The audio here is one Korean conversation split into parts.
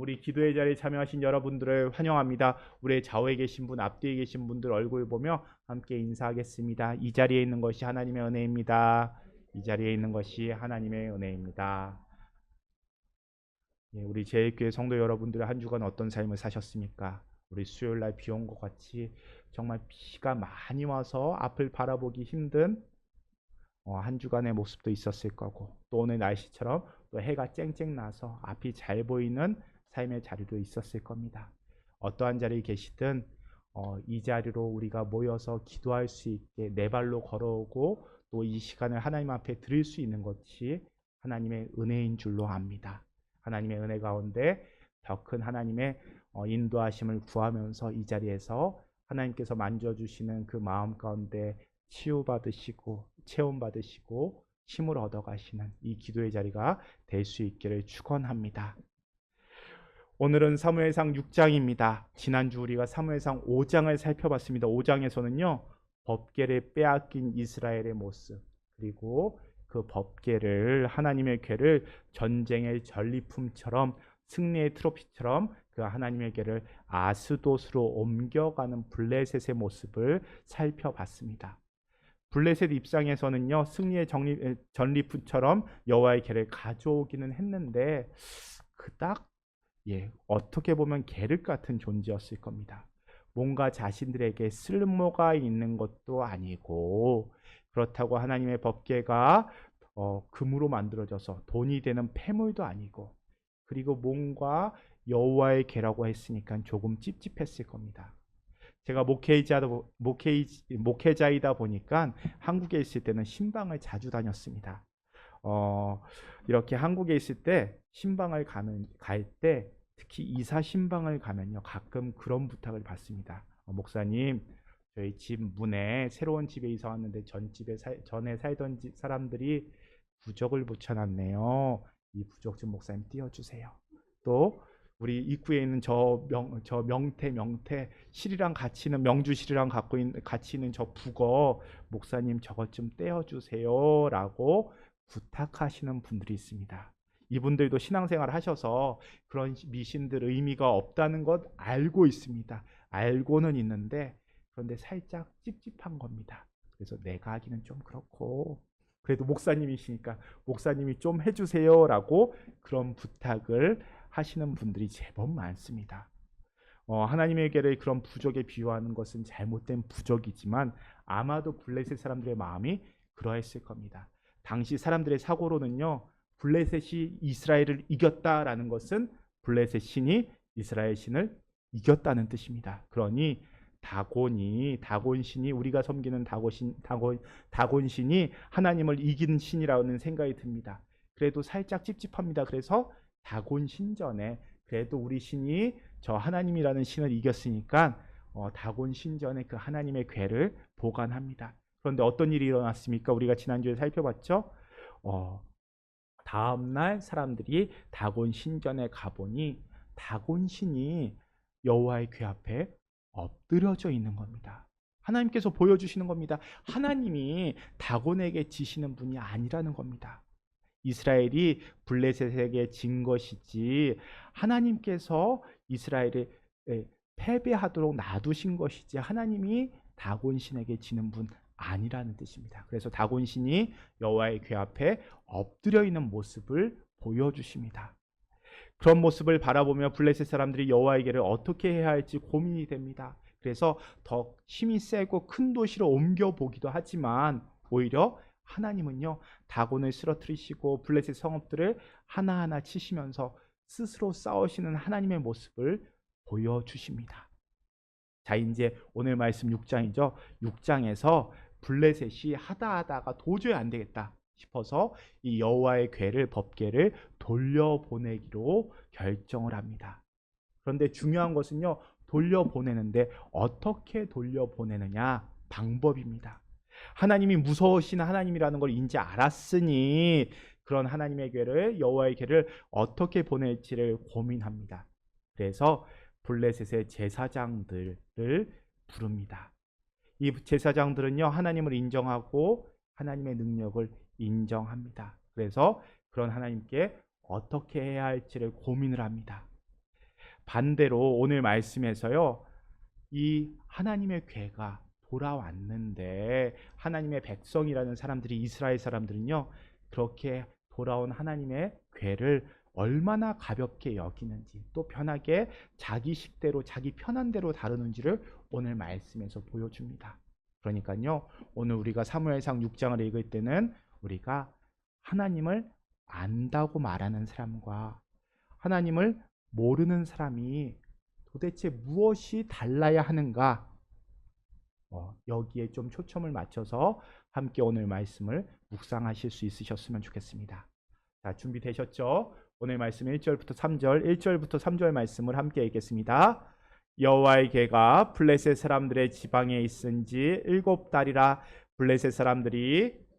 우리 기도의 자리에 참여하신 여러분들을 환영합니다. 우리 좌우에 계신 분, 앞뒤에 계신 분들 얼굴 보며 함께 인사하겠습니다. 이 자리에 있는 것이 하나님의 은혜입니다. 이 자리에 있는 것이 하나님의 은혜입니다. 우리 제일교회 성도 여러분들 한 주간 어떤 삶을 사셨습니까? 우리 수요일 날 비 온 것 같이 정말 비가 많이 와서 앞을 바라보기 힘든 한 주간의 모습도 있었을 거고, 또 오늘 날씨처럼 또 해가 쨍쨍 나서 앞이 잘 보이는 삶의 자리도 있었을 겁니다. 어떠한 자리에 계시든 이 자리로 우리가 모여서 기도할 수 있게 내 발로 걸어오고 또 이 시간을 하나님 앞에 드릴 수 있는 것이 하나님의 은혜인 줄로 압니다. 하나님의 은혜 가운데 더 큰 하나님의 인도하심을 구하면서 이 자리에서 하나님께서 만져주시는 그 마음 가운데 치유받으시고 체험받으시고 힘을 얻어가시는 이 기도의 자리가 될 수 있기를 축원합니다. 오늘은 사무엘상 6장입니다. 지난주 우리가 사무엘상 5장을 살펴봤습니다. 5장에서는요, 법궤를 빼앗긴 이스라엘의 모습, 그리고 그 법궤를, 하나님의 궤를 전쟁의 전리품처럼, 승리의 트로피처럼 그 하나님의 궤를 아스돗으로 옮겨가는 블레셋의 모습을 살펴봤습니다. 블레셋 입장에서는요, 승리의 전리품처럼 여호와의 궤를 가져오기는 했는데 그닥 어떻게 보면 계륵 같은 존재였을 겁니다. 뭔가 자신들에게 쓸모가 있는 것도 아니고, 그렇다고 하나님의 법궤가 금으로 만들어져서 돈이 되는 폐물도 아니고, 그리고 뭔가 여호와의 궤라고 했으니까 조금 찝찝했을 겁니다. 제가 목회자이다 보니까 한국에 있을 때는 신방을 자주 다녔습니다. 이렇게 한국에 있을 때 신방을 갈 때, 특히 이사 신방을 가면요, 가끔 그런 부탁을 받습니다. 목사님, 저희 집 문에 새로운 집에 이사 왔는데 전에 살던 사람들이 부적을 붙여놨네요. 이 부적 좀 목사님 띄워주세요. 또 우리 입구에 있는 저 명태 실이랑 같이 있는 명주 실이랑 같이 있는 저 북어, 목사님 저것 좀 떼어주세요라고 부탁하시는 분들이 있습니다. 이분들도 신앙생활을 하셔서 그런 미신들 의미가 없다는 것 알고 있습니다. 알고는 있는데, 그런데 살짝 찝찝한 겁니다. 그래서 내가 하기는 좀 그렇고, 그래도 목사님이시니까 목사님이 좀 해주세요라고 그런 부탁을 하시는 분들이 제법 많습니다. 하나님에게를 그런 부족에 비유하는 것은 잘못된 부족이지만 아마도 블레셋 사람들의 마음이 그러했을 겁니다. 당시 사람들의 사고로는요, 블레셋이 이스라엘을 이겼다라는 것은 블레셋 신이 이스라엘 신을 이겼다는 뜻입니다. 그러니 다곤 신이, 우리가 섬기는 다곤 신이 하나님을 이긴 신이라는 생각이 듭니다. 그래도 살짝 찝찝합니다. 그래서 다곤 신전에, 그래도 우리 신이 저 하나님이라는 신을 이겼으니까 다곤 신전에 그 하나님의 궤를 보관합니다. 그런데 어떤 일이 일어났습니까? 우리가 지난주에 살펴봤죠. 다음날 사람들이 다곤 신전에 가보니 다곤 신이 여호와의 궤 앞에 엎드려져 있는 겁니다. 하나님께서 보여주시는 겁니다. 하나님이 다곤에게 지시는 분이 아니라는 겁니다. 이스라엘이 블레셋에게 진 것이지 하나님께서 이스라엘을 패배하도록 놔두신 것이지 하나님이 다곤신에게 지는 분 아니라는 뜻입니다. 그래서 다곤신이 여호와의 궤 앞에 엎드려 있는 모습을 보여주십니다. 그런 모습을 바라보며 블레셋 사람들이 여호와의 궤를 어떻게 해야 할지 고민이 됩니다. 그래서 더 힘이 세고 큰 도시로 옮겨보기도 하지만 오히려 하나님은요, 다곤을 쓰러뜨리시고 블레셋 성읍들을 하나하나 치시면서 스스로 싸우시는 하나님의 모습을 보여주십니다. 자, 이제 오늘 말씀 6장이죠. 6장에서 블레셋이 하다가 도저히 안 되겠다 싶어서 이 여호와의 궤를, 법궤를 돌려보내기로 결정을 합니다. 그런데 중요한 것은요, 돌려보내는데 어떻게 돌려보내느냐, 방법입니다. 하나님이 무서우신 하나님이라는 걸 이제 알았으니 그런 하나님의 궤를, 여호와의 궤를 어떻게 보낼지를 고민합니다. 그래서 블레셋의 제사장들을 부릅니다. 이 제사장들은요, 하나님을 인정하고 하나님의 능력을 인정합니다. 그래서 그런 하나님께 어떻게 해야 할지를 고민을 합니다. 반대로 오늘 말씀에서요, 이 하나님의 괴가 돌아왔는데 하나님의 백성이라는 사람들이, 이스라엘 사람들은요, 그렇게 돌아온 하나님의 괴를 얼마나 가볍게 여기는지, 또 편하게 자기 식대로 자기 편한 대로 다루는지를 오늘 말씀에서 보여줍니다. 그러니까요, 오늘 우리가 사무엘상 6장을 읽을 때는 우리가 하나님을 안다고 말하는 사람과 하나님을 모르는 사람이 도대체 무엇이 달라야 하는가, 여기에 좀 초점을 맞춰서 함께 오늘 말씀을 묵상하실 수 있으셨으면 좋겠습니다. 자, 준비되셨죠? 오늘 말씀 1절부터 3절, 1절부터 3절 말씀을 함께 읽겠습니다. 여호와의 괴가 블레셋 사람들의 지방에 있은지 7달이라. 블레셋 사람들이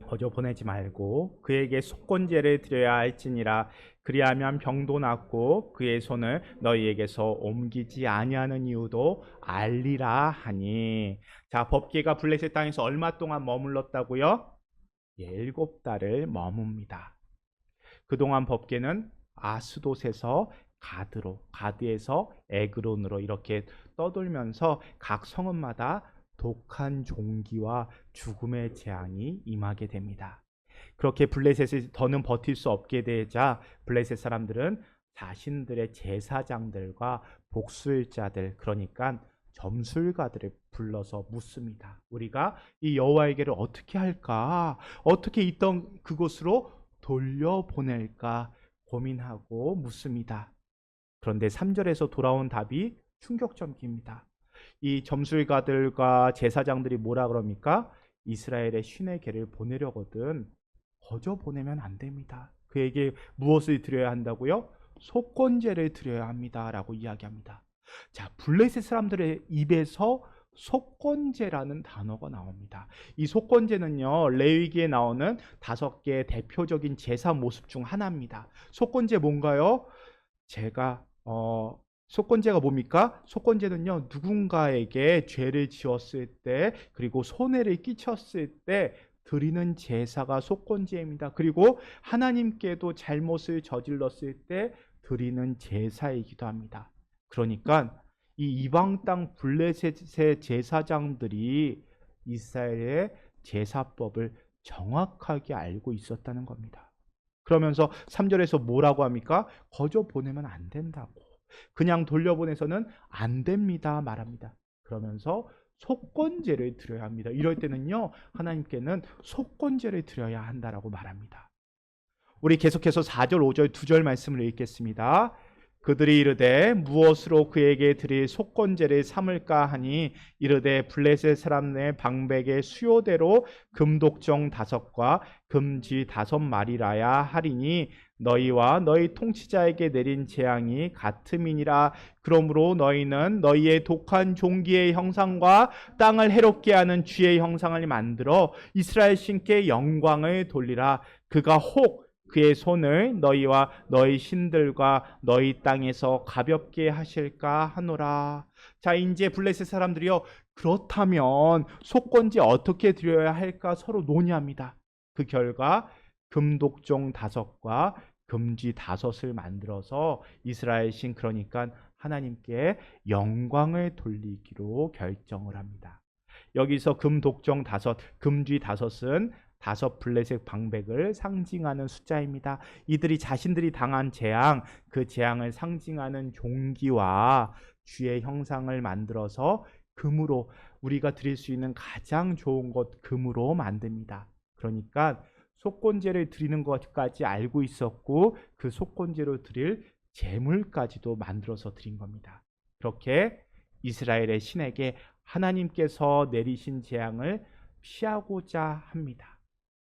거저 보내지 말고 그에게 속건제를 드려야 할지니라. 그리하면 병도 낫고 그의 손을 너희에게서 옮기지 아니하는 이유도 알리라 하니. 자, 법궤가 블레셋 땅에서 얼마 동안 머물렀다고요? 7달을 머뭅니다. 그동안 법궤는 아스돗에서 가드로, 가드에서 에그론으로 이렇게 떠돌면서 각 성읍마다 독한 종기와 죽음의 재앙이 임하게 됩니다. 그렇게 블레셋이 더는 버틸 수 없게 되자 블레셋 사람들은 자신들의 제사장들과 복술자들, 그러니까 점술가들을 불러서 묻습니다. 우리가 이 여호와에게를 어떻게 할까? 어떻게 있던 그곳으로 돌려보낼까 고민하고 묻습니다. 그런데 3절에서 돌아온 답이 충격적입니다. 이 점술가들과 제사장들이 뭐라 그럽니까? 이스라엘의 신의 괴를 보내려거든 거저 보내면 안 됩니다. 그에게 무엇을 드려야 한다고요? 속건제를 드려야 합니다 라고 이야기합니다. 자, 블레셋 사람들의 입에서 속건제라는 단어가 나옵니다. 이 속건제는요, 레위기에 나오는 5개의 대표적인 제사 모습 중 하나입니다. 속건제 뭔가요? 속건제가 뭡니까? 속건제는요, 누군가에게 죄를 지었을 때, 그리고 손해를 끼쳤을 때 드리는 제사가 속건제입니다. 그리고 하나님께도 잘못을 저질렀을 때 드리는 제사이기도 합니다. 그러니까 이 이방 땅 블레셋의 제사장들이 이스라엘의 제사법을 정확하게 알고 있었다는 겁니다. 그러면서 3절에서 뭐라고 합니까? 거저 보내면 안 된다고, 그냥 돌려보내서는 안 됩니다 말합니다. 그러면서 속건제를 드려야 합니다. 이럴 때는요, 하나님께는 속건제를 드려야 한다라고 말합니다. 우리 계속해서 4절, 5절, 2절 말씀을 읽겠습니다. 그들이 이르되 무엇으로 그에게 드릴 속건제를 삼을까 하니 이르되 블레셋 사람의 방백의 수요대로 금독정 5과 금쥐 5마리라야 하리니 너희와 너희 통치자에게 내린 재앙이 같음이니라. 그러므로 너희는 너희의 독한 종기의 형상과 땅을 해롭게 하는 쥐의 형상을 만들어 이스라엘 신께 영광을 돌리라. 그가 혹 그의 손을 너희와 너희 신들과 너희 땅에서 가볍게 하실까 하노라. 자, 이제 블레셋 사람들이요, 그렇다면 속건제 어떻게 드려야 할까 서로 논의합니다. 그 결과 금독종 5과 금쥐 5을 만들어서 이스라엘 신, 그러니까 하나님께 영광을 돌리기로 결정을 합니다. 여기서 금독종 5, 금쥐 5은 5 블레셋 방백을 상징하는 숫자입니다. 이들이 자신들이 당한 재앙, 그 재앙을 상징하는 종기와 쥐의 형상을 만들어서 금으로, 우리가 드릴 수 있는 가장 좋은 것 금으로 만듭니다. 그러니까 속건제를 드리는 것까지 알고 있었고 그 속건제로 드릴 제물까지도 만들어서 드린 겁니다. 그렇게 이스라엘의 신에게 하나님께서 내리신 재앙을 피하고자 합니다.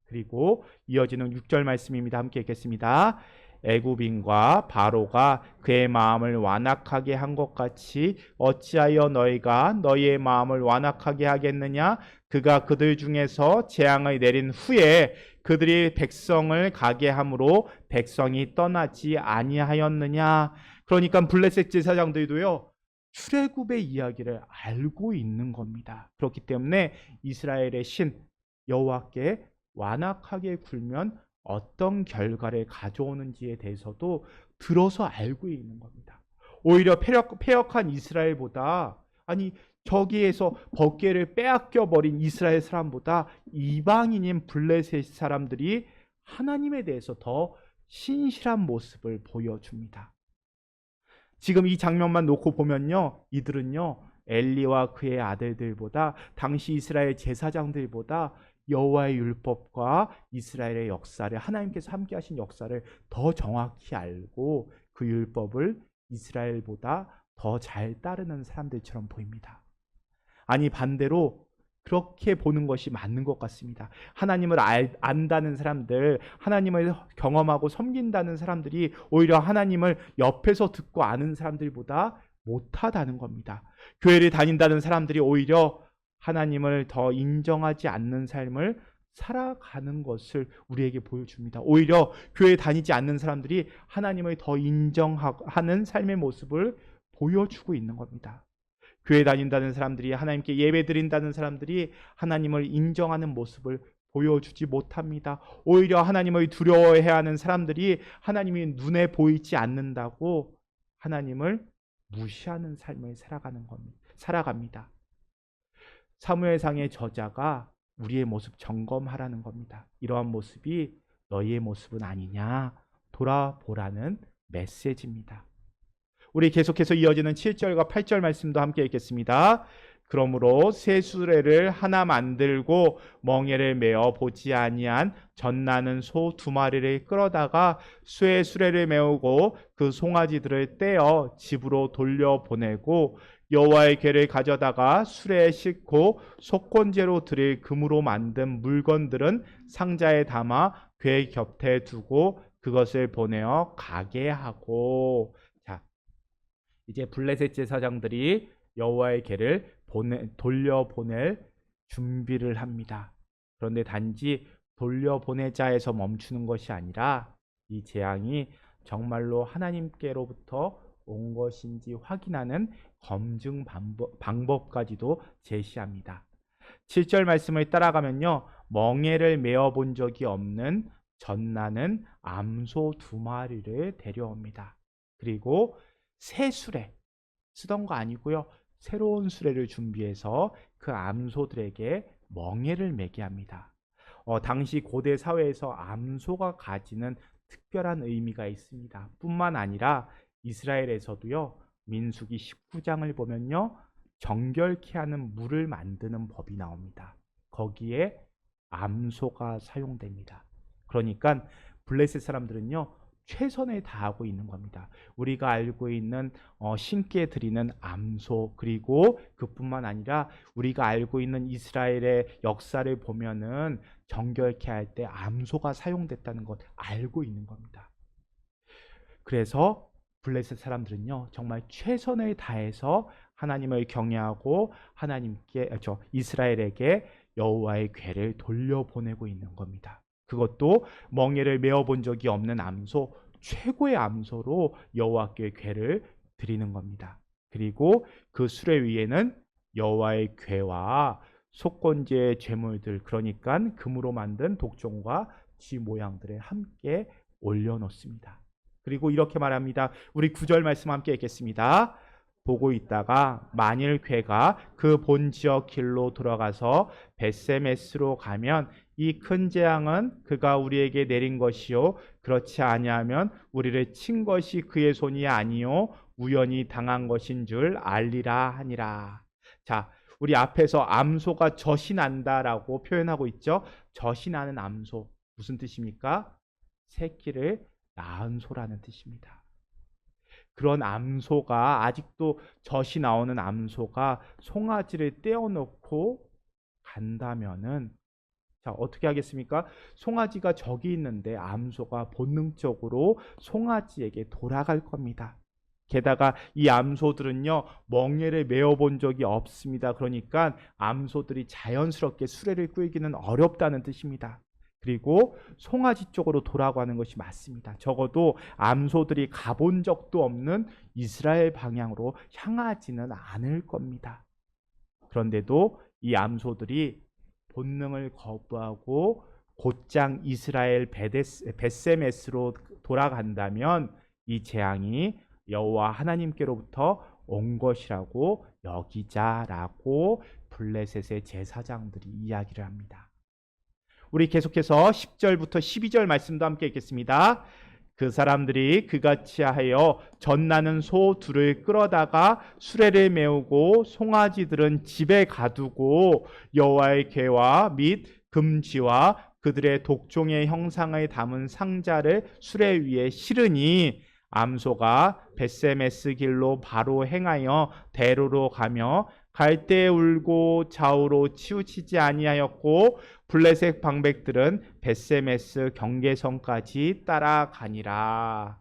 그리고 이어지는 6절 말씀입니다. 함께 읽겠습니다. 애굽인과 바로가 그의 마음을 완악하게 한 것 같이 어찌하여 너희가 너희의 마음을 완악하게 하겠느냐? 그가 그들 중에서 재앙을 내린 후에 그들이 백성을 가게 함으로 백성이 떠나지 아니하였느냐? 그러니까 블레셋 제사장들도요, 출애굽의 이야기를 알고 있는 겁니다. 그렇기 때문에 이스라엘의 신 여호와께 완악하게 굴면 어떤 결과를 가져오는지에 대해서도 들어서 알고 있는 겁니다. 오히려 패역한 이스라엘보다, 아니 저기에서 법궤를 빼앗겨 버린 이스라엘 사람보다 이방인인 블레셋 사람들이 하나님에 대해서 더 신실한 모습을 보여줍니다. 지금 이 장면만 놓고 보면요, 이들은요 엘리와 그의 아들들보다, 당시 이스라엘 제사장들보다 여호와의 율법과 이스라엘의 역사를, 하나님께서 함께 하신 역사를 더 정확히 알고 그 율법을 이스라엘보다 더 잘 따르는 사람들처럼 보입니다. 아니 반대로 그렇게 보는 것이 맞는 것 같습니다. 하나님을 안다는 사람들, 하나님을 경험하고 섬긴다는 사람들이 오히려 하나님을 옆에서 듣고 아는 사람들보다 못하다는 겁니다. 교회를 다닌다는 사람들이 오히려 하나님을 더 인정하지 않는 삶을 살아가는 것을 우리에게 보여줍니다. 오히려 교회에 다니지 않는 사람들이 하나님을 더 인정하는 삶의 모습을 보여주고 있는 겁니다. 교회 다닌다는 사람들이, 하나님께 예배 드린다는 사람들이 하나님을 인정하는 모습을 보여주지 못합니다. 오히려 하나님을 두려워해야 하는 사람들이 하나님이 눈에 보이지 않는다고 하나님을 무시하는 삶을 살아갑니다. 사무엘상의 저자가 우리의 모습 점검하라는 겁니다. 이러한 모습이 너희의 모습은 아니냐 돌아보라는 메시지입니다. 우리 계속해서 이어지는 7절과 8절 말씀도 함께 읽겠습니다. 그러므로 새 수레를 하나 만들고 멍에를 메어 보지 아니한 젖나는 소 2마리를 끌어다가 쇠 수레를 메우고 그 송아지들을 떼어 집으로 돌려보내고 여호와의 궤를 가져다가 수레에 싣고 속건제로 드릴 금으로 만든 물건들은 상자에 담아 궤 곁에 두고 그것을 보내어 가게 하고. 자, 이제 블레셋 제사장들이 여호와의 궤를 돌려보낼 준비를 합니다. 그런데 단지 돌려보내자에서 멈추는 것이 아니라 이 재앙이 정말로 하나님께로부터 온 것인지 확인하는 검증 방법까지도 제시합니다. 7절 말씀을 따라가면요, 멍에를 메어 본 적이 없는 젖나는 암소 2마리를 데려옵니다. 그리고 새 수레, 쓰던 거 아니고요, 새로운 수레를 준비해서 그 암소들에게 멍에를 매게 합니다. 당시 고대 사회에서 암소가 가지는 특별한 의미가 있습니다. 뿐만 아니라 이스라엘에서도요, 민수기 19장을 보면요, 정결케 하는 물을 만드는 법이 나옵니다. 거기에 암소가 사용됩니다. 그러니까 블레셋 사람들은요, 최선을 다하고 있는 겁니다. 우리가 알고 있는 신께 드리는 암소, 그리고 그뿐만 아니라 우리가 알고 있는 이스라엘의 역사를 보면은 정결케 할 때 암소가 사용됐다는 것 알고 있는 겁니다. 그래서 블레셋 사람들은요, 정말 최선을 다해서 하나님을 경외하고 이스라엘에게 여호와의 궤를 돌려보내고 있는 겁니다. 그것도 멍에를 메어 본 적이 없는 암소, 최고의 암소로 여호와께 궤를 드리는 겁니다. 그리고 그 수레 위에는 여호와의 궤와 속건제의 제물들, 그러니까 금으로 만든 독종과 쥐 모양들을 함께 올려놓습니다. 그리고 이렇게 말합니다. 우리 9절 말씀 함께 읽겠습니다. 보고 있다가 만일 궤가 그 본 지역 길로 돌아가서 벳세메스로 가면 이 큰 재앙은 그가 우리에게 내린 것이요 그렇지 아니하면 우리를 친 것이 그의 손이 아니요 우연히 당한 것인 줄 알리라 하니라. 자, 우리 앞에서 암소가 젖이 난다라고 표현하고 있죠. 젖이 나는 암소, 무슨 뜻입니까? 새끼를 낳은 소라는 뜻입니다. 그런 암소가, 아직도 젖이 나오는 암소가 송아지를 떼어놓고 간다면은, 자, 어떻게 하겠습니까? 송아지가 저기 있는데 암소가 본능적으로 송아지에게 돌아갈 겁니다. 게다가 이 암소들은요, 멍에를 메어 본 적이 없습니다. 그러니까 암소들이 자연스럽게 수레를 끌기는 어렵다는 뜻입니다. 그리고 송아지 쪽으로 돌아가는 것이 맞습니다. 적어도 암소들이 가본 적도 없는 이스라엘 방향으로 향하지는 않을 겁니다. 그런데도 이 암소들이 본능을 거부하고 곧장 이스라엘 벳세메스로 돌아간다면 이 재앙이 여호와 하나님께로부터 온 것이라고 여기자라고 블레셋의 제사장들이 이야기를 합니다. 우리 계속해서 10절부터 12절 말씀도 함께 읽겠습니다. 그 사람들이 그같이 하여 젖나는 소 둘을 끌어다가 수레를 메우고 송아지들은 집에 가두고 여호와의 궤와 및 금지와 그들의 독종의 형상을 담은 상자를 수레 위에 실으니 암소가 벳세메스 길로 바로 행하여 대로로 가며 갈대 울고 좌우로 치우치지 아니하였고 블레셋 방백들은 벳세메스 경계선까지 따라가니라.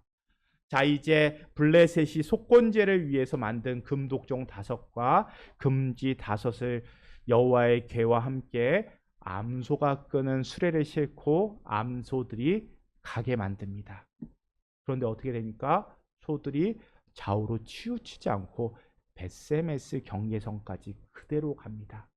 자, 이제 블레셋이 속건제를 위해서 만든 금독종 5과 금지 5을 여호와의 궤와 함께 암소가 끄는 수레를 싣고 암소들이 가게 만듭니다. 그런데 어떻게 됩니까? 소들이 좌우로 치우치지 않고 벳세메스 경계선까지 그대로 갑니다.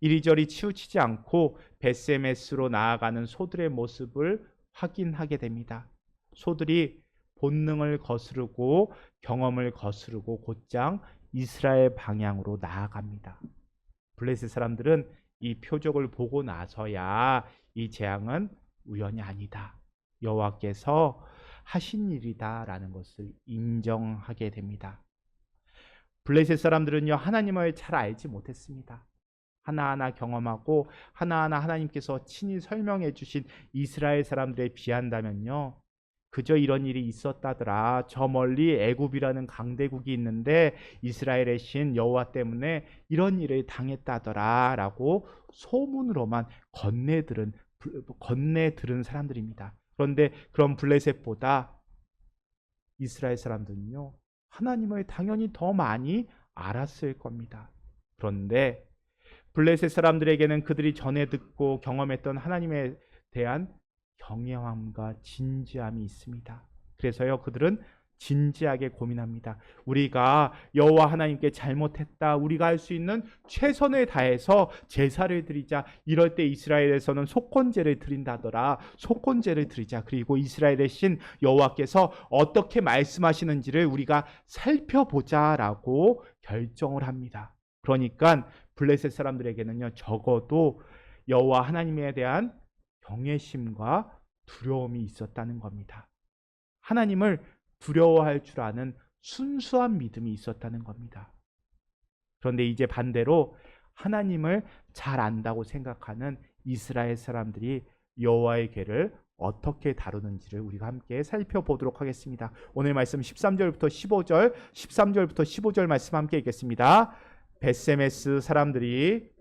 이리저리 치우치지 않고 벳세메스로 나아가는 소들의 모습을 확인하게 됩니다. 소들이 본능을 거스르고 경험을 거스르고 곧장 이스라엘 방향으로 나아갑니다. 블레셋 사람들은 이 표적을 보고 나서야 이 재앙은 우연이 아니다, 여호와께서 하신 일이다라는 것을 인정하게 됩니다. 블레셋 사람들은요, 하나님을 잘 알지 못했습니다. 하나하나 경험하고 하나하나 하나님께서 친히 설명해 주신 이스라엘 사람들에 비한다면요, 그저 이런 일이 있었다더라, 저 멀리 애굽이라는 강대국이 있는데 이스라엘의 신 여호와 때문에 이런 일을 당했다더라 라고 소문으로만 건네들은 사람들입니다. 그런데 그런 블레셋보다 이스라엘 사람들은요, 하나님을 당연히 더 많이 알았을 겁니다. 그런데 블레셋 사람들에게는 그들이 전에 듣고 경험했던 하나님에 대한 경외함과 진지함이 있습니다. 그래서요, 그들은 진지하게 고민합니다. 우리가 여호와 하나님께 잘못했다. 우리가 할 수 있는 최선을 다해서 제사를 드리자. 이럴 때 이스라엘에서는 속건제를 드린다더라. 속건제를 드리자. 그리고 이스라엘의 신 여호와께서 어떻게 말씀하시는지를 우리가 살펴보자라고 결정을 합니다. 그러니까 블레셋 사람들에게는요, 적어도 여호와 하나님에 대한 경외심과 두려움이 있었다는 겁니다. 하나님을 두려워할 줄 아는 순수한 믿음이 있었다는 겁니다. 그런데 이제 반대로 하나님을 잘 안다고 생각하는 이스라엘 사람들이 여호와의 궤를 어떻게 다루는지를 우리가 함께 살펴보도록 하겠습니다. 오늘 말씀 13절부터 15절, 13절부터 15절 말씀 함께 읽겠습니다. 벳세메스 사람들이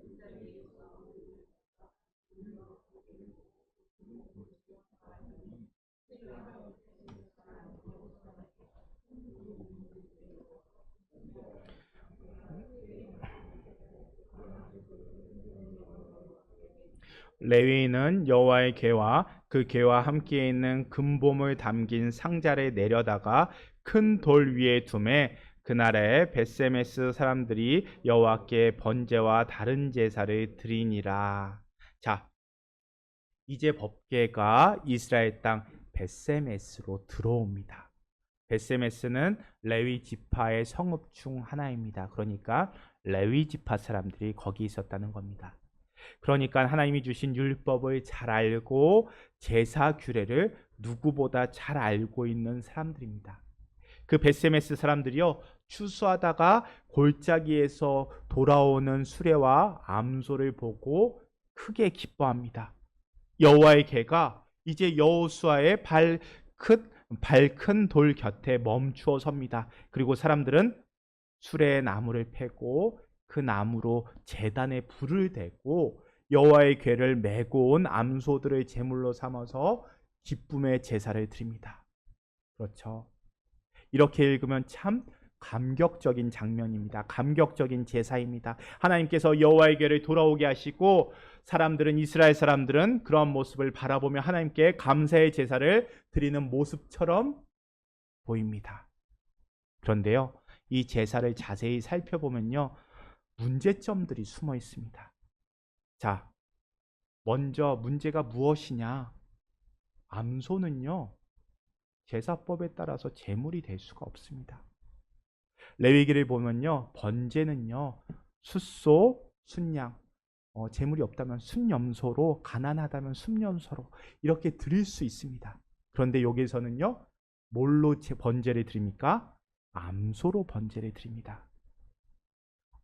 레위인은 여호와의 궤와 그 궤와 함께 있는 금봄을 담긴 상자를 내려다가 큰 돌 위에 두매 그날에 벳세메스 사람들이 여호와께 번제와 다른 제사를 드리니라. 자, 이제 법궤가 이스라엘 땅 벳세메스로 들어옵니다. 벳세메스는 레위 지파의 성읍 중 하나입니다. 그러니까 레위 지파 사람들이 거기 있었다는 겁니다. 그러니까 하나님이 주신 율법을 잘 알고 제사 규례를 누구보다 잘 알고 있는 사람들입니다. 그 벳세메스 사람들이요, 추수하다가 골짜기에서 돌아오는 수레와 암소를 보고 크게 기뻐합니다. 여호와의 궤가 이제 여호수아의 밝은 돌 곁에 멈추어 섭니다. 그리고 사람들은 수레에 나무를 패고 그 나무로 제단에 불을 대고 여호와의 궤를 메고 온 암소들을 제물로 삼아서 기쁨의 제사를 드립니다. 그렇죠. 이렇게 읽으면 참 감격적인 장면입니다. 감격적인 제사입니다. 하나님께서 여호와의 궤를 돌아오게 하시고 사람들은 이스라엘 사람들은 그런 모습을 바라보며 하나님께 감사의 제사를 드리는 모습처럼 보입니다. 그런데요, 이 제사를 자세히 살펴보면요, 문제점들이 숨어 있습니다. 자, 먼저 문제가 무엇이냐? 암소는요, 제사법에 따라서 제물이 될 수가 없습니다. 레위기를 보면요, 번제는요, 숫소, 순양, 재물이 없다면 순염소로, 가난하다면 순염소로 이렇게 드릴 수 있습니다. 그런데 여기서는요, 뭘로 번제를 드립니까? 암소로 번제를 드립니다.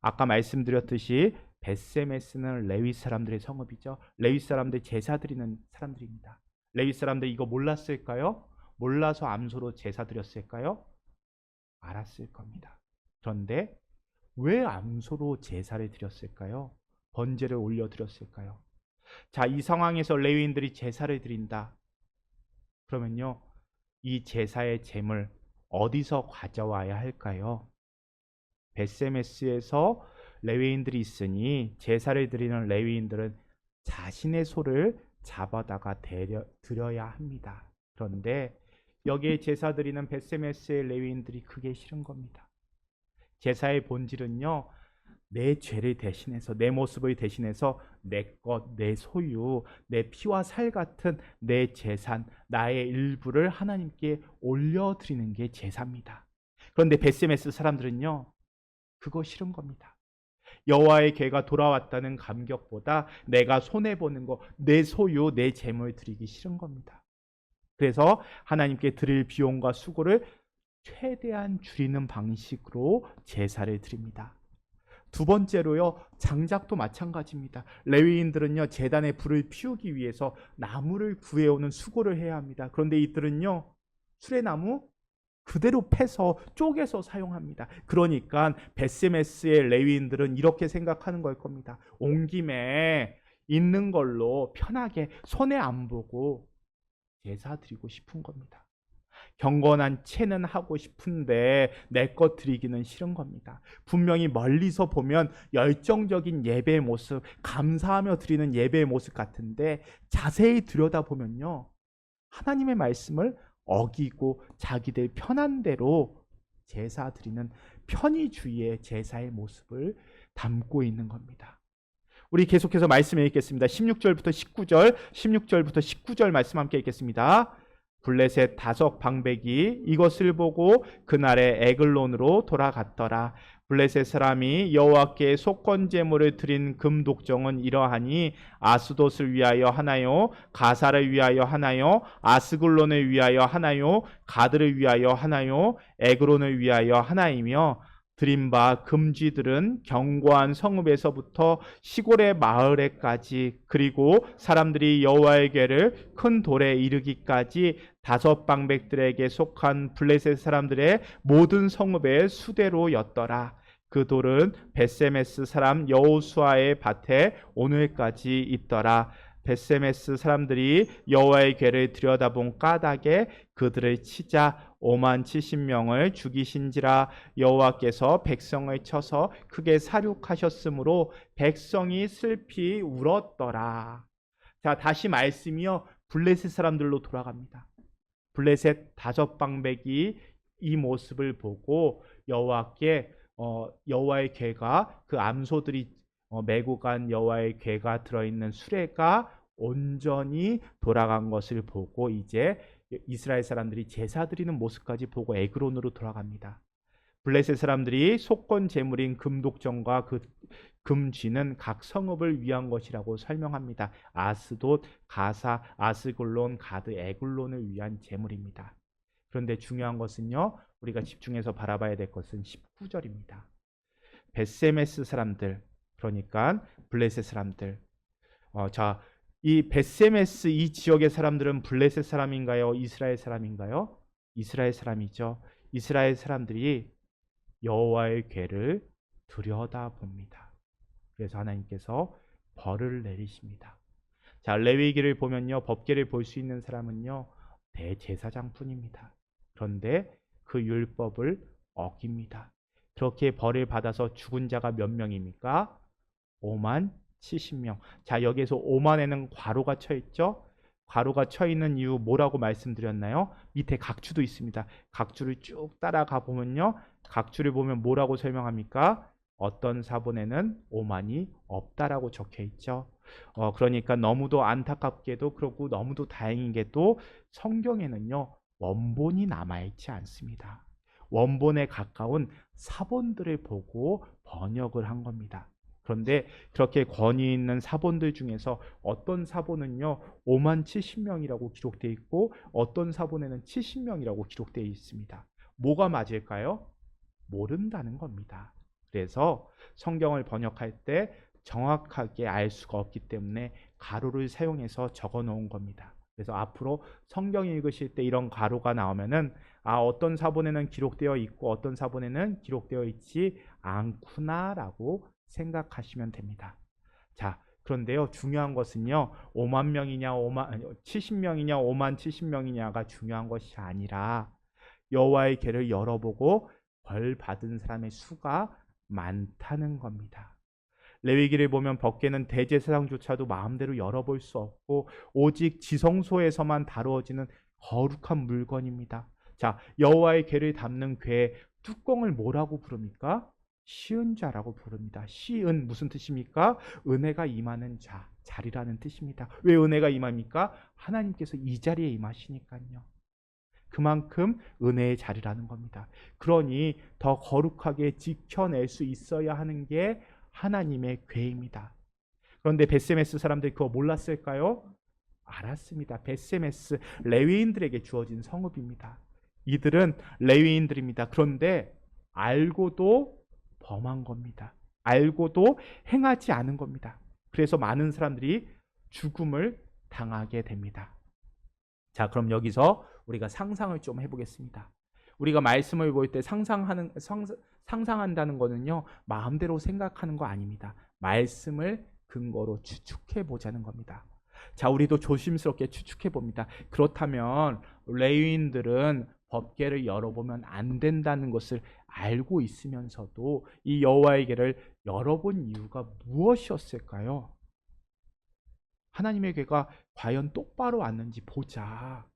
아까 말씀드렸듯이 벳세메스는 레위 사람들의 성읍이죠. 레위 사람들 제사 드리는 사람들입니다. 레위 사람들 이거 몰랐을까요? 몰라서 암소로 제사 드렸을까요? 알았을 겁니다. 그런데 왜 암소로 제사를 드렸을까요? 번제를 올려드렸을까요? 자, 이 상황에서 레위인들이 제사를 드린다. 그러면요, 이 제사의 제물 어디서 가져와야 할까요? 벳세메스에서 레위인들이 있으니 제사를 드리는 레위인들은 자신의 소를 잡아다가 드려야 합니다. 그런데 여기에 제사 드리는 벳세메스의 레위인들이 그게 싫은 겁니다. 제사의 본질은요, 내 죄를 대신해서, 내 모습을 대신해서 내 것, 내 소유, 내 피와 살 같은 내 재산, 나의 일부를 하나님께 올려드리는 게 제사입니다. 그런데 벳세메스 사람들은요, 그거 싫은 겁니다. 여호와의 궤가 돌아왔다는 감격보다 내가 손해보는 거, 내 소유, 내 재물 드리기 싫은 겁니다. 그래서 하나님께 드릴 비용과 수고를 최대한 줄이는 방식으로 제사를 드립니다. 두 번째로요, 장작도 마찬가지입니다. 레위인들은요, 제단에 불을 피우기 위해서 나무를 구해오는 수고를 해야 합니다. 그런데 이들은요, 수레나무 그대로 패서 쪼개서 사용합니다. 그러니까 벳세메스의 레위인들은 이렇게 생각하는 걸 겁니다. 온 김에 있는 걸로 편하게 손해 안 보고 제사 드리고 싶은 겁니다. 경건한 채는 하고 싶은데 내 것 드리기는 싫은 겁니다. 분명히 멀리서 보면 열정적인 예배의 모습, 감사하며 드리는 예배의 모습 같은데 자세히 들여다보면요, 하나님의 말씀을 어기고 자기들 편한 대로 제사 드리는 편의주의의 제사의 모습을 담고 있는 겁니다. 우리 계속해서 말씀 읽겠습니다. 16절부터 19절 말씀 함께 읽겠습니다. 블레셋 다섯 방백이 이것을 보고 그날에 에글론으로 돌아갔더라. 블레셋 사람이 여호와께 속건 제물을 드린 금 독정은 이러하니 아스돗을 위하여 하나요, 가사를 위하여 하나요, 아스글론을 위하여 하나요, 가드를 위하여 하나요, 에그론을 위하여 하나이며, 드린 바 금쥐들은 견고한 성읍에서부터 시골의 마을에까지, 그리고 사람들이 여호와의 궤를 큰 돌에 이르기까지 다섯 방백들에게 속한 블레셋 사람들의 모든 성읍의 수대로였더라. 그 돌은 벳세메스 사람 여호수아의 밭에 오늘까지 있더라. 벳세메스 사람들이 여호와의 궤를 들여다본 까닭에 그들을 치자 5만 70명을 죽이신지라. 여호와께서 백성을 쳐서 크게 사륙하셨으므로 백성이 슬피 울었더라. 자, 다시 말씀이요, 블레셋 사람들로 돌아갑니다. 블레셋 다섯 방백이 이 모습을 보고 여호와께 여호와의 궤가, 그 암소들이 메고 간 여호와의 궤가 들어있는 수레가 온전히 돌아간 것을 보고 이제 이스라엘 사람들이 제사 드리는 모습까지 보고 에그론으로 돌아갑니다. 블레셋 사람들이 속건 제물인 금독정과 그 금쥐는 각 성읍을 위한 것이라고 설명합니다. 아스돗, 가사, 아스글론, 가드, 에글론을 위한 제물입니다. 그런데 중요한 것은요, 우리가 집중해서 바라봐야 될 것은 19절입니다. 벳세메스 사람들, 그러니까 블레셋 사람들. 이 벳세메스 이 지역의 사람들은 블레셋 사람인가요? 이스라엘 사람인가요? 이스라엘 사람이죠. 이스라엘 사람들이 여호와의 궤를 들여다봅니다. 그래서 하나님께서 벌을 내리십니다. 자, 레위기를 보면요, 법궤를 볼 수 있는 사람은요, 대제사장뿐입니다. 그런데 그 율법을 어깁니다. 그렇게 벌을 받아서 죽은 자가 몇 명입니까? 5만 70명. 자, 여기에서 5만에는 괄호가 쳐 있죠? 괄호가 쳐 있는 이유 뭐라고 말씀드렸나요? 밑에 각주도 있습니다. 각주를 쭉 따라가 보면요. 각주를 보면 뭐라고 설명합니까? 어떤 사본에는 5만이 없다라고 적혀 있죠. 그러니까 너무도 안타깝게도 그렇고 너무도 다행인 게 또 성경에는요. 원본이 남아있지 않습니다. 원본에 가까운 사본들을 보고 번역을 한 겁니다. 그런데 그렇게 권위 있는 사본들 중에서 어떤 사본은요 5만 70명이라고 기록되어 있고 어떤 사본에는 70명이라고 기록되어 있습니다. 뭐가 맞을까요? 모른다는 겁니다. 그래서 성경을 번역할 때 정확하게 알 수가 없기 때문에 가로를 사용해서 적어 놓은 겁니다. 그래서 앞으로 성경 읽으실 때 이런 가로가 나오면은 어떤 사본에는 기록되어 있고 어떤 사본에는 기록되어 있지 않구나라고 생각하시면 됩니다. 자, 그런데요. 중요한 것은요. 5만 명이냐 70명이냐 5만 70명이냐가 중요한 것이 아니라 여호와의 궤를 열어보고 벌 받은 사람의 수가 많다는 겁니다. 레위기를 보면 법궤는 대제사장조차도 마음대로 열어볼 수 없고 오직 지성소에서만 다루어지는 거룩한 물건입니다. 자, 여호와의 궤를 담는 궤의 뚜껑을 뭐라고 부릅니까? 시은좌라고 부릅니다. 시은 무슨 뜻입니까? 은혜가 임하는 좌, 자리라는 뜻입니다. 왜 은혜가 임합니까? 하나님께서 이 자리에 임하시니까요. 그만큼 은혜의 자리라는 겁니다. 그러니 더 거룩하게 지켜낼 수 있어야 하는 게 하나님의 궤입니다. 그런데 베세메스 사람들이 그거 몰랐을까요? 알았습니다. 베세메스 레위인들에게 주어진 성읍입니다. 이들은 레위인들입니다. 그런데 알고도 범한 겁니다. 알고도 행하지 않은 겁니다. 그래서 많은 사람들이 죽음을 당하게 됩니다. 자, 그럼 여기서 우리가 상상을 좀 해보겠습니다. 우리가 말씀을 볼 때 상상한다는 거는요, 마음대로 생각하는 거 아닙니다. 말씀을 근거로 추측해 보자는 겁니다. 자, 우리도 조심스럽게 추측해 봅니다. 그렇다면 레위인들은 법궤를 열어보면 안 된다는 것을 알고 있으면서도 이 여호와의 궤를 열어본 이유가 무엇이었을까요? 하나님의 궤가 과연 똑바로 왔는지 보자.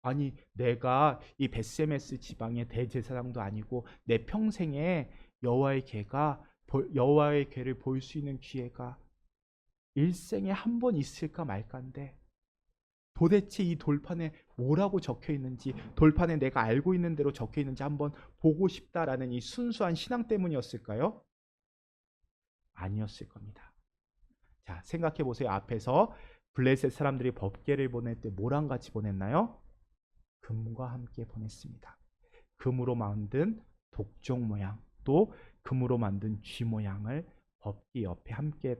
아니, 내가 이 베세메스 지방의 대제사장도 아니고 내 평생에 여호와의 궤를 볼 수 있는 기회가 일생에 한 번 있을까 말까인데 도대체 이 돌판에 뭐라고 적혀 있는지, 돌판에 내가 알고 있는 대로 적혀 있는지 한번 보고 싶다라는 이 순수한 신앙 때문이었을까요? 아니었을 겁니다. 자, 생각해 보세요. 앞에서 블레셋 사람들이 법궤를 보낼 때 뭐랑 같이 보냈나요? 금과 함께 보냈습니다. 금으로 만든 독종 모양, 또 금으로 만든 쥐 모양을 법궤 옆에 함께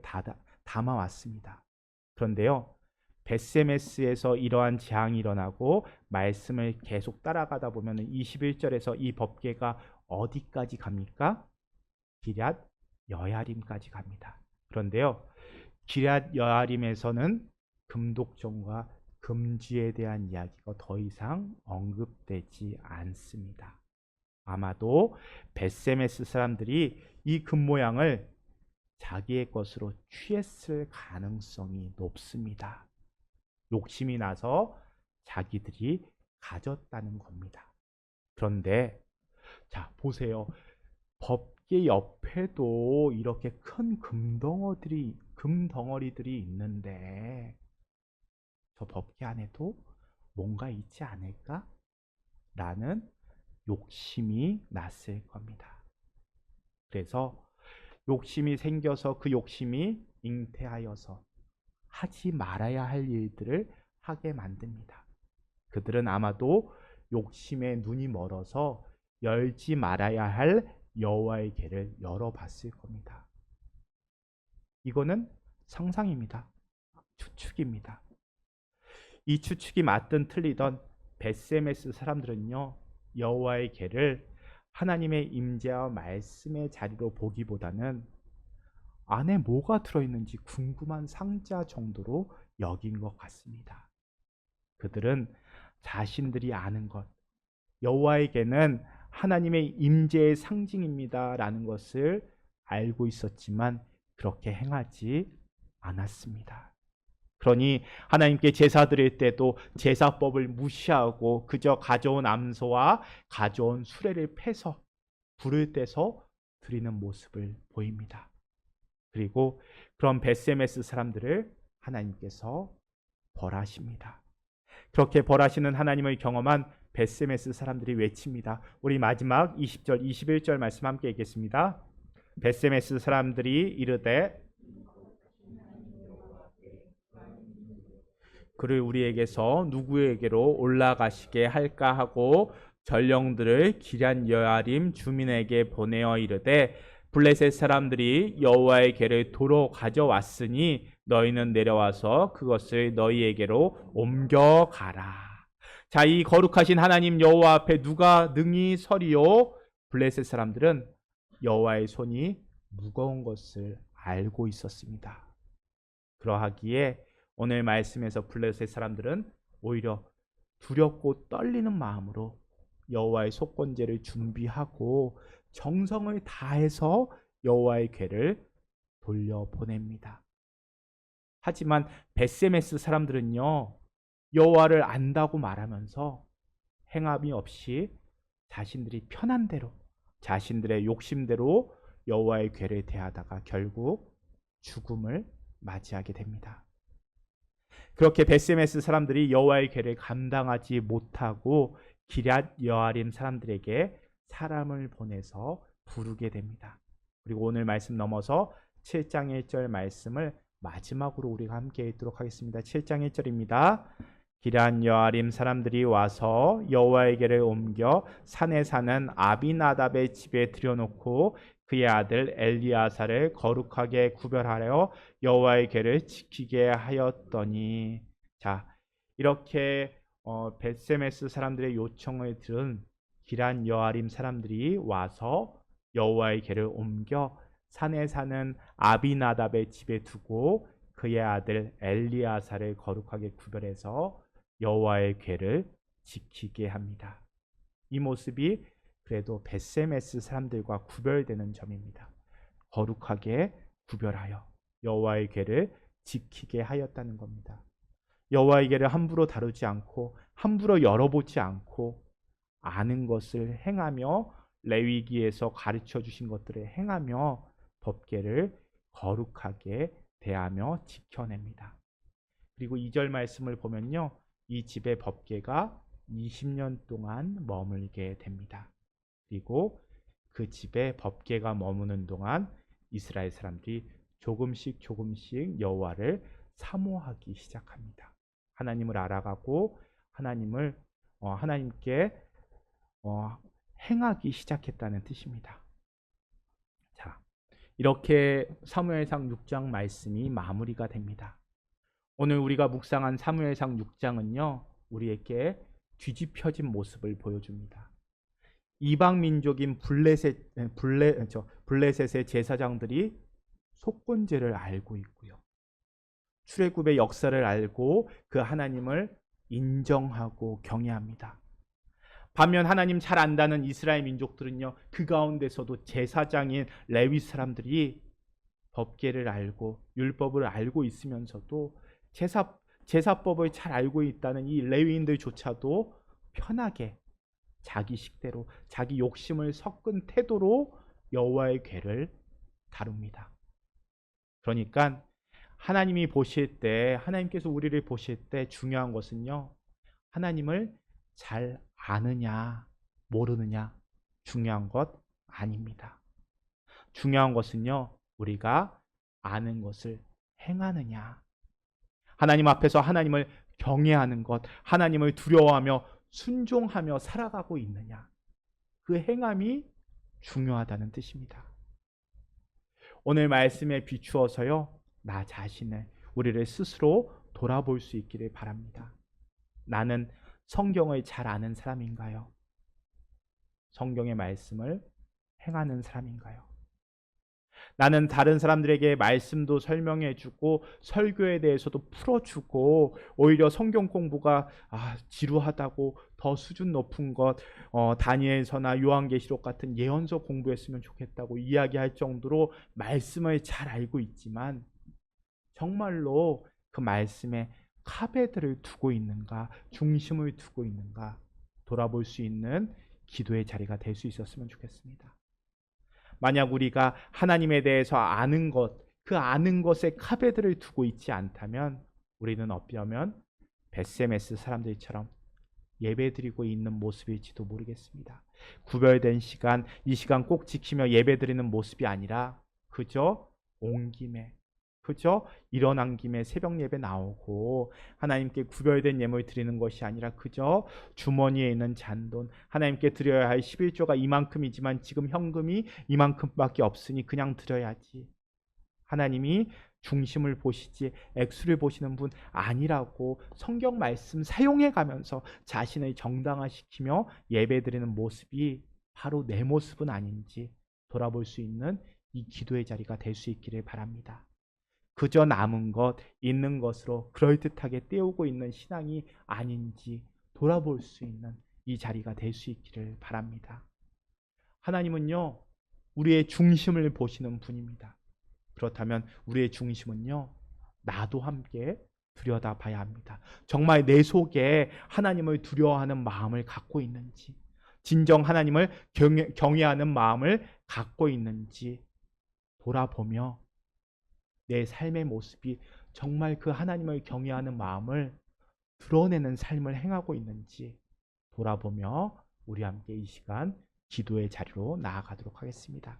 담아왔습니다. 그런데요, 베세메스에서 이러한 재앙이 일어나고 말씀을 계속 따라가다 보면 21절에서 이 법궤가 어디까지 갑니까? 기럇 여야림까지 갑니다. 그런데요, 기럇 여야림에서는 금독종과 금쥐에 대한 이야기가 더 이상 언급되지 않습니다. 아마도 베세메스 사람들이 이 금 모양을 자기의 것으로 취했을 가능성이 높습니다. 욕심이 나서 자기들이 가졌다는 겁니다. 그런데 자, 보세요. 법궤 옆에도 이렇게 큰 금덩어리들이 있는데 저 법궤 안에도 뭔가 있지 않을까? 라는 욕심이 났을 겁니다. 그래서 욕심이 생겨서 그 욕심이 잉태하여서 하지 말아야 할 일들을 하게 만듭니다. 그들은 아마도 욕심에 눈이 멀어서 열지 말아야 할 여호와의 궤를 열어봤을 겁니다. 이거는 상상입니다. 추측입니다. 이 추측이 맞든 틀리던 베세메스 사람들은요, 여호와의 궤를 하나님의 임재와 말씀의 자리로 보기보다는 안에 뭐가 들어있는지 궁금한 상자 정도로 여긴 것 같습니다. 그들은 자신들이 아는 것, 여호와에게는 하나님의 임재의 상징입니다라는 것을 알고 있었지만 그렇게 행하지 않았습니다. 그러니 하나님께 제사 드릴 때도 제사법을 무시하고 그저 가져온 암소와 가져온 수레를 패서 불을 떼서 드리는 모습을 보입니다. 그리고 그런 벳세메스 사람들을 하나님께서 벌하십니다. 그렇게 벌하시는 하나님을 경험한 벳세메스 사람들이 외칩니다. 우리 마지막 20절, 21절 말씀 함께 읽겠습니다. 벳세메스 사람들이 이르되 그를 우리에게서 누구에게로 올라가시게 할까 하고 전령들을 기럇 여아림 주민에게 보내어 이르되 블레셋 사람들이 여호와의 궤를 도로 가져왔으니 너희는 내려와서 그것을 너희에게로 옮겨가라. 자, 이 거룩하신 하나님 여호와 앞에 누가 능히 서리요? 블레셋 사람들은 여호와의 손이 무거운 것을 알고 있었습니다. 그러하기에 오늘 말씀에서 블레셋 사람들은 오히려 두렵고 떨리는 마음으로 여호와의 속건제를 준비하고 정성을 다해서 여호와의 궤를 돌려보냅니다. 하지만 벳세메스 사람들은요, 여호와를 안다고 말하면서 행함이 없이 자신들이 편한 대로, 자신들의 욕심대로 여호와의 궤를 대하다가 결국 죽음을 맞이하게 됩니다. 그렇게 벳세메스 사람들이 여호와의 궤를 감당하지 못하고 기럇 여아림 사람들에게 사람을 보내서 부르게 됩니다. 그리고 오늘 말씀 넘어서 7장 1절 말씀을 마지막으로 우리가 함께 읽도록 하겠습니다. 7장 1절입니다. 기럇 여아림 사람들이 와서 여호와의 궤를 옮겨 산에 사는 아비나답의 집에 들여놓고 그의 아들 엘리아사를 거룩하게 구별하려 여호와의 궤를 지키게 하였더니, 자, 이렇게 벳세메스 사람들의 요청을 들은 기럇 여아림 사람들이 와서 여호와의 궤를 옮겨 산에 사는 아비나답의 집에 두고 그의 아들 엘리아사를 거룩하게 구별해서 여호와의 궤를 지키게 합니다. 이 모습이 그래도 벳세메스 사람들과 구별되는 점입니다. 거룩하게 구별하여 여호와의 궤를 지키게 하였다는 겁니다. 여호와의 궤를 함부로 다루지 않고 함부로 열어보지 않고 아는 것을 행하며 레위기에서 가르쳐 주신 것들을 행하며 법궤를 거룩하게 대하며 지켜냅니다. 그리고 2절 말씀을 보면요, 이 집의 법궤가 20년 동안 머물게 됩니다. 그리고 그 집에 법궤가 머무는 동안 이스라엘 사람들이 조금씩 여호와를 사모하기 시작합니다. 하나님을 알아가고 하나님께 행하기 시작했다는 뜻입니다. 자, 이렇게 사무엘상 6장 말씀이 마무리가 됩니다. 오늘 우리가 묵상한 사무엘상 6장은요, 우리에게 뒤집혀진 모습을 보여줍니다. 이방 민족인 블레셋의 제사장들이 속건제를 알고 있고요, 출애굽의 역사를 알고 그 하나님을 인정하고 경외합니다. 반면 하나님 잘 안다는 이스라엘 민족들은요, 그 가운데서도 제사장인 레위 사람들이 법궤를 알고 율법을 알고 있으면서도 제사법을 잘 알고 있다는 이 레위인들조차도 편하게 자기 식대로 자기 욕심을 섞은 태도로 여호와의 궤를 다룹니다. 그러니까 하나님이 보실 때, 하나님께서 우리를 보실 때 중요한 것은요, 하나님을 잘 아느냐 모르느냐 중요한 것 아닙니다. 중요한 것은요, 우리가 아는 것을 행하느냐, 하나님 앞에서 하나님을 경외하는 것, 하나님을 두려워하며 순종하며 살아가고 있느냐, 그 행함이 중요하다는 뜻입니다. 오늘 말씀에 비추어서요, 나 자신을, 우리를 스스로 돌아볼 수 있기를 바랍니다. 나는 성경을 잘 아는 사람인가요? 성경의 말씀을 행하는 사람인가요? 나는 다른 사람들에게 말씀도 설명해주고 설교에 대해서도 풀어주고 오히려 성경 공부가 지루하다고 더 수준 높은 것 다니엘서나 요한계시록 같은 예언서 공부했으면 좋겠다고 이야기할 정도로 말씀을 잘 알고 있지만 정말로 그 말씀에 카베드를 두고 있는가, 중심을 두고 있는가 돌아볼 수 있는 기도의 자리가 될 수 있었으면 좋겠습니다. 만약 우리가 하나님에 대해서 아는 것, 그 아는 것에 카베드를 두고 있지 않다면 우리는 어쩌면 베세메스 사람들처럼 예배드리고 있는 모습일지도 모르겠습니다. 구별된 시간, 이 시간 꼭 지키며 예배드리는 모습이 아니라 그저 온 김에 그저 일어난 김에 새벽 예배 나오고 하나님께 구별된 예물 드리는 것이 아니라 그저 주머니에 있는 잔돈, 하나님께 드려야 할 11조가 이만큼이지만 지금 현금이 이만큼밖에 없으니 그냥 드려야지. 하나님이 중심을 보시지 액수를 보시는 분 아니라고 성경 말씀 사용해 가면서 자신을 정당화시키며 예배드리는 모습이 바로 내 모습은 아닌지 돌아볼 수 있는 이 기도의 자리가 될 수 있기를 바랍니다. 그저 남은 것, 있는 것으로 그럴듯하게 때우고 있는 신앙이 아닌지 돌아볼 수 있는 이 자리가 될 수 있기를 바랍니다. 하나님은요, 우리의 중심을 보시는 분입니다. 그렇다면 우리의 중심은요, 나도 함께 들여다봐야 합니다. 정말 내 속에 하나님을 두려워하는 마음을 갖고 있는지, 진정 하나님을 경외하는 마음을 갖고 있는지 돌아보며 내 삶의 모습이 정말 그 하나님을 경외하는 마음을 드러내는 삶을 행하고 있는지 돌아보며 우리 함께 이 시간 기도의 자리로 나아가도록 하겠습니다.